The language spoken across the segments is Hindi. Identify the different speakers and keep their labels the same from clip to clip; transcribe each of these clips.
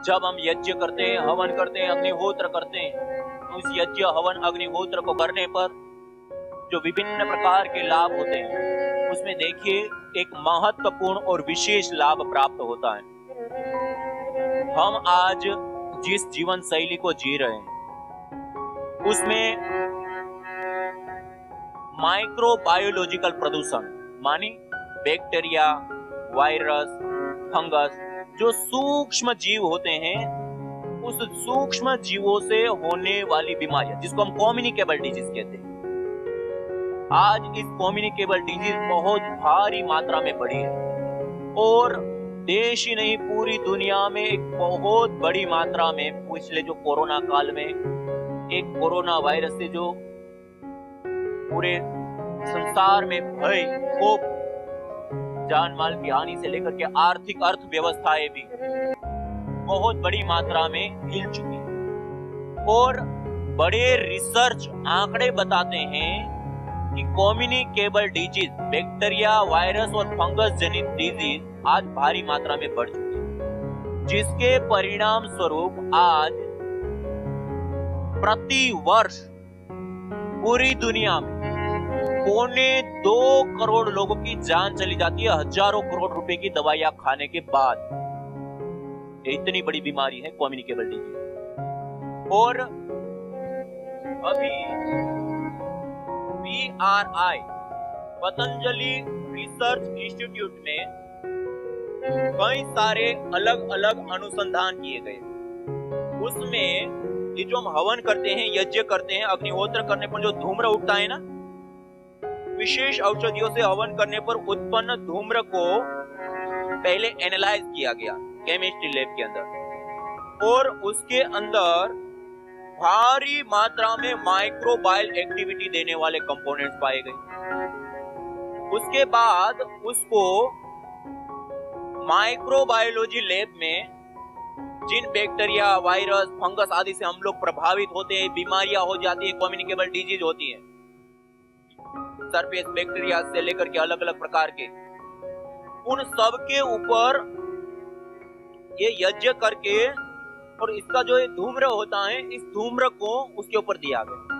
Speaker 1: जब हम यज्ञ करते हैं, हवन करते हैं, अग्निहोत्र करते हैं, तो उस यज्ञ हवन अग्निहोत्र को करने पर जो विभिन्न प्रकार के लाभ होते हैं, उसमें देखिए एक महत्वपूर्ण और विशेष लाभ प्राप्त होता है। हम आज जिस जीवन शैली को जी रहे हैं उसमें माइक्रोबायोलॉजिकल प्रदूषण मानी बैक्टीरिया, वायरस, फंगस जो सूक्ष्म जीव होते हैं, उस सूक्ष्म जीवों से होने वाली बीमारियां जिसको हम कम्युनिकेबल डिजीज कहते हैं, आज इस कम्युनिकेबल डिजीज बहुत भारी मात्रा में बढ़ी है और देश ही नहीं पूरी दुनिया में एक बहुत बड़ी मात्रा में पिछले जो कोरोना काल में एक कोरोना वायरस से जो पूरे संसार में भय, कोप, जान माल की हानि से लेकर के आर्थिक अर्थव्यवस्थाएं भी बहुत बड़ी मात्रा में हिल चुकी है और बड़े रिसर्च आंकड़े बताते हैं कि कम्युनिकेबल डिजीज, बैक्टीरिया, वायरस और फंगस जनित डिजीज आज भारी मात्रा में बढ़ चुकी है, जिसके परिणाम स्वरूप आज प्रति वर्ष पूरी दुनिया में 1.25 करोड़ लोगों की जान चली जाती है, हजारों करोड़ रुपए की दवाइयां खाने के बाद। ये इतनी बड़ी बीमारी है कम्युनिकेबल डिजीज। और अभी PRI पतंजलि रिसर्च इंस्टीट्यूट में कई सारे अलग अलग अनुसंधान किए गए। उसमें ये जो हम हवन करते हैं, यज्ञ करते हैं, अग्निहोत्र करने पर जो धूम्र उठता है ना, विशेष औषधियों से हवन करने पर उत्पन्न धूम्र को पहले एनालाइज किया गया केमिस्ट्री लैब के अंदर और उसके अंदर भारी मात्रा में माइक्रोबायल एक्टिविटी देने वाले कंपोनेंट्स पाए गए। उसके बाद उसको माइक्रोबायोलॉजी लैब में जिन बैक्टीरिया, वायरस, फंगस आदि से हम लोग प्रभावित होते हैं, बीमारियां हो जाती है, कम्युनिकेबल डिजीज होती है, सरफेस बैक्टीरिया से लेकर के अलग अलग प्रकार के, उन सब के ऊपर ये यज्ञ करके और इसका जो धूम्र होता है, इस धूम्र को उसके ऊपर दिया गया।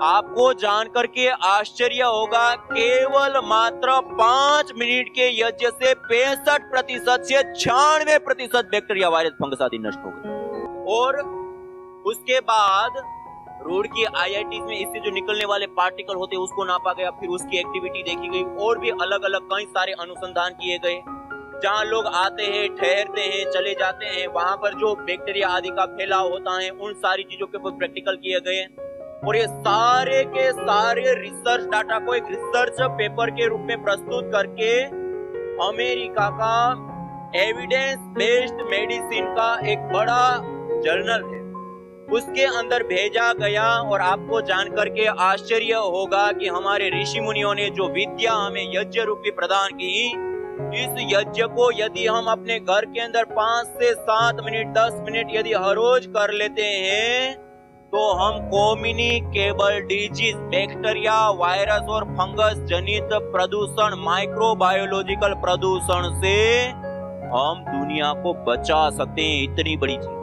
Speaker 1: आपको जानकर के आश्चर्य होगा, केवल मात्र 5 मिनट के यज्ञ से 65% से 96% बैक्टीरिया, वायरस, फंगस आदि नष्ट हो गए। और उसके बाद रुड़की IIT में इससे जो निकलने वाले पार्टिकल होते हैं उसको नापा गया, फिर उसकी एक्टिविटी देखी गई और भी अलग अलग कई सारे अनुसंधान किए गए। जहाँ लोग आते हैं, ठहरते हैं, चले जाते हैं, वहां पर जो बैक्टीरिया आदि का फैलाव होता है, उन सारी चीजों के ऊपर प्रैक्टिकल किए गए और ये सारे के सारे रिसर्च डाटा को एक रिसर्च पेपर के रूप में प्रस्तुत करके अमेरिका का एविडेंस बेस्ड मेडिसिन का एक बड़ा जर्नल है, उसके अंदर भेजा गया। और आपको जानकर के आश्चर्य होगा कि हमारे ऋषि मुनियों ने जो विद्या हमें यज्ञ रूपी प्रदान की, इस यज्ञ को यदि हम अपने घर के अंदर 5 से 7 मिनट, 10 मिनट यदि हर रोज कर लेते हैं तो हम कम्युनिकेबल डिजीज, बैक्टीरिया, वायरस और फंगस जनित प्रदूषण, माइक्रोबायोलॉजिकल प्रदूषण से हम दुनिया को बचा सकते हैं। इतनी बड़ी चीज।